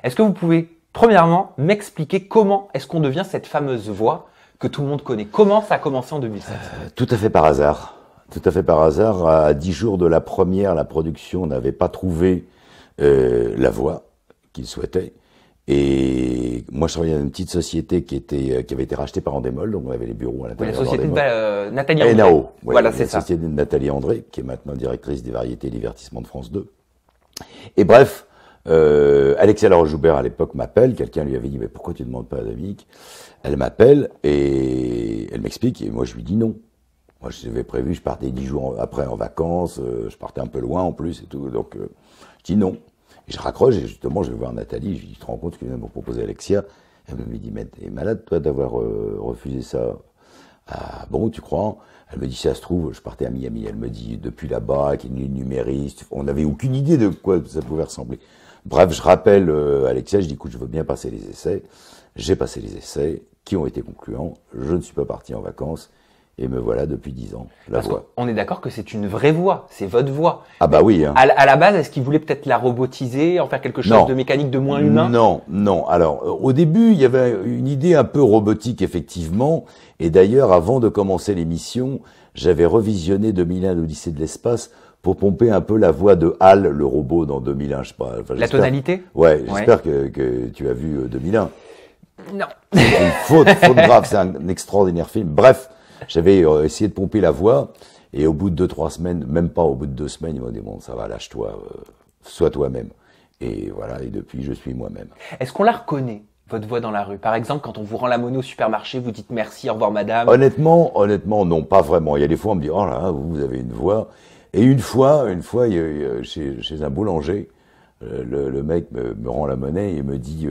Est-ce que vous pouvez, premièrement, m'expliquer comment est-ce qu'on devient cette fameuse voix que tout le monde connaît? Comment ça a commencé en 2007? Tout à fait par hasard. Tout à fait par hasard. À 10 jours de la première, la production n'avait pas trouvé la voix qu'il souhaitait. Et moi, je travaillais dans une petite société qui avait été rachetée par Endemol, donc on avait les bureaux à l'intérieur. La société de Nathalie André. NAO, ouais, voilà, c'est ça. La société de Nathalie André, qui est maintenant directrice des variétés et divertissements de France 2. Et bref, Alexia Laroche-Joubert à l'époque m'appelle, quelqu'un lui avait dit mais pourquoi tu ne demandes pas à Dominique? Elle m'appelle et elle m'explique et moi je lui dis non. Moi j'avais prévu, je partais 10 jours après en vacances, je partais un peu loin en plus et tout, donc je dis non. Et je raccroche et justement je vais voir Nathalie, je lui dis tu te rends compte ce que vient de me proposer Alexia? Elle me dit mais t'es malade toi d'avoir refusé ça? Ah bon, tu crois? Elle me dit, ça se trouve, je partais à Miami, elle me dit, depuis là-bas, qu'il y a une ligne numériste, on n'avait aucune idée de quoi ça pouvait ressembler. Bref, je rappelle Alexia, je dis, écoute, je veux bien passer les essais. J'ai passé les essais, qui ont été concluants, je ne suis pas parti en vacances, et me voilà depuis 10 ans, la voix. On est d'accord que c'est une vraie voix, c'est votre voix. Ah bah oui. Hein. À la base, est-ce qu'il voulait peut-être la robotiser, en faire quelque chose de mécanique, de moins humain? Non. Alors, au début, il y avait une idée un peu robotique, effectivement. Et d'ailleurs, avant de commencer l'émission, j'avais revisionné 2001, l'Odyssée de l'espace, pour pomper un peu la voix de Hal, le robot, dans 2001, je sais pas. Enfin, la tonalité? Ouais, j'espère que tu as vu 2001. Non. C'est une faute grave, c'est un extraordinaire film. Bref. J'avais essayé de pomper la voix, et au bout de 2-3 semaines, même pas au bout de 2 semaines, ils m'ont dit, bon, ça va, lâche-toi, sois toi-même. Et voilà, et depuis, je suis moi-même. Est-ce qu'on la reconnaît, votre voix dans la rue? Par exemple, quand on vous rend la monnaie au supermarché, vous dites merci, au revoir madame? Honnêtement, non, pas vraiment. Il y a des fois, on me dit, oh là, vous avez une voix. Et une fois, chez un boulanger, le mec me rend la monnaie et me dit,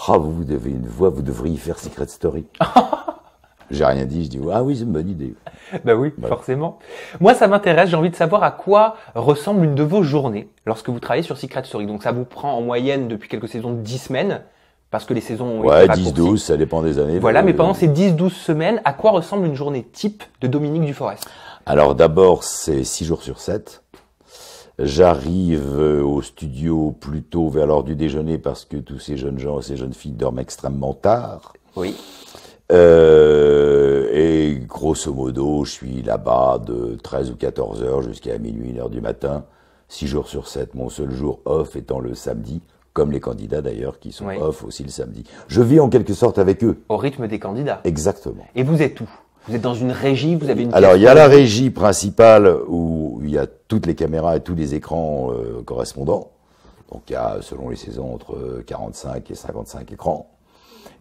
vous avez une voix, vous devriez faire Secret Story. J'ai rien dit, je dis ah oui, c'est une bonne idée. Ben oui, voilà. Forcément. Moi, ça m'intéresse, j'ai envie de savoir à quoi ressemble une de vos journées lorsque vous travaillez sur Secret Story. Donc ça vous prend en moyenne depuis quelques saisons 10 semaines, parce que les saisons ont été 10-12, ça dépend des années. Voilà, mais pendant ces 10-12 semaines, à quoi ressemble une journée type de Dominique Duforest? Alors d'abord, c'est 6 jours sur 7. J'arrive au studio plutôt vers l'heure du déjeuner parce que tous ces jeunes gens et ces jeunes filles dorment extrêmement tard. Oui. Et grosso modo, je suis là-bas de 13 ou 14 heures jusqu'à minuit, 1 heure du matin, 6 jours sur 7, mon seul jour off étant le samedi, comme les candidats d'ailleurs qui sont off aussi le samedi. Je vis en quelque sorte avec eux. Au rythme des candidats. Exactement. Et vous êtes où? Vous êtes dans une régie, vous avez une... Alors il y a la régie principale où il y a toutes les caméras et tous les écrans correspondants. Donc il y a, selon les saisons, entre 45 et 55 écrans.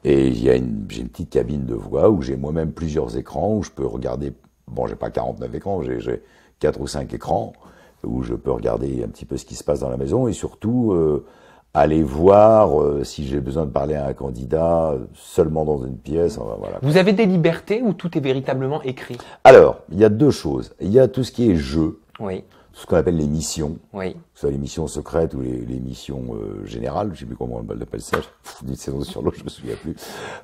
Et j'ai une petite cabine de voix où j'ai moi-même plusieurs écrans où je peux regarder, bon j'ai pas 49 écrans, j'ai 4 ou 5 écrans où je peux regarder un petit peu ce qui se passe dans la maison et surtout aller voir si j'ai besoin de parler à un candidat seulement dans une pièce. Voilà. Vous avez des libertés ou tout est véritablement écrit? Alors, il y a 2 choses. Il y a tout ce qui est jeu. Oui. Ce qu'on appelle les missions, oui. Que ce soit les missions secrètes ou les missions générales, je sais plus comment on appelle ça, d'une saison sur l'autre, je me souviens plus.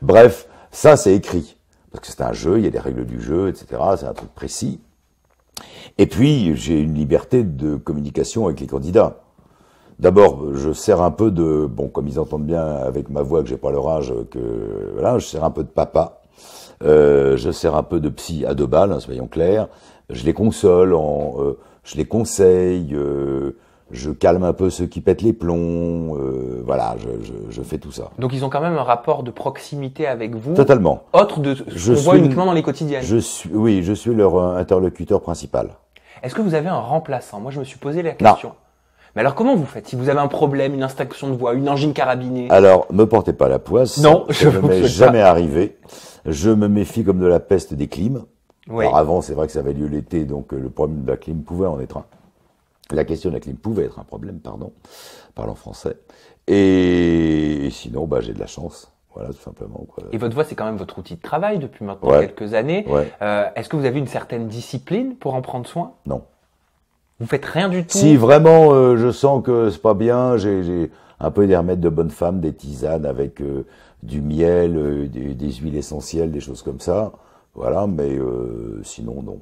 Bref, ça c'est écrit, parce que c'est un jeu, il y a des règles du jeu, etc., c'est un truc précis. Et puis, j'ai une liberté de communication avec les candidats. D'abord, je sers un peu de, bon, comme ils entendent bien avec ma voix que j'ai pas leur âge, que voilà, je sers un peu de papa, je sers un peu de psy à 2 balles, hein, soyons clairs, je les console je les conseille, je calme un peu ceux qui pètent les plombs, voilà, je fais tout ça. Donc ils ont quand même un rapport de proximité avec vous. Totalement. Autre de ce qu'on voit uniquement dans les quotidiennes. Oui, je suis leur interlocuteur principal. Est-ce que vous avez un remplaçant? Moi, je me suis posé la question. Non. Mais alors comment vous faites? Si vous avez un problème, une installation de voix, une angine carabinée? Alors, me portez pas la poisse. Non, ça ne m'est jamais arrivé. Je me méfie comme de la peste des clims. Oui. Alors avant, c'est vrai que ça avait lieu l'été, donc le problème de la clim pouvait en être un. La question de la clim pouvait être un problème, parlant français. Et sinon, j'ai de la chance, voilà, tout simplement. Quoi. Et votre voix, c'est quand même votre outil de travail depuis maintenant quelques années. Ouais. Est-ce que vous avez une certaine discipline pour en prendre soin? Non. Vous faites rien du tout? Si vraiment, je sens que c'est pas bien, j'ai un peu des remèdes de bonne femme, des tisanes avec du miel, des huiles essentielles, des choses comme ça. Voilà, mais sinon, non.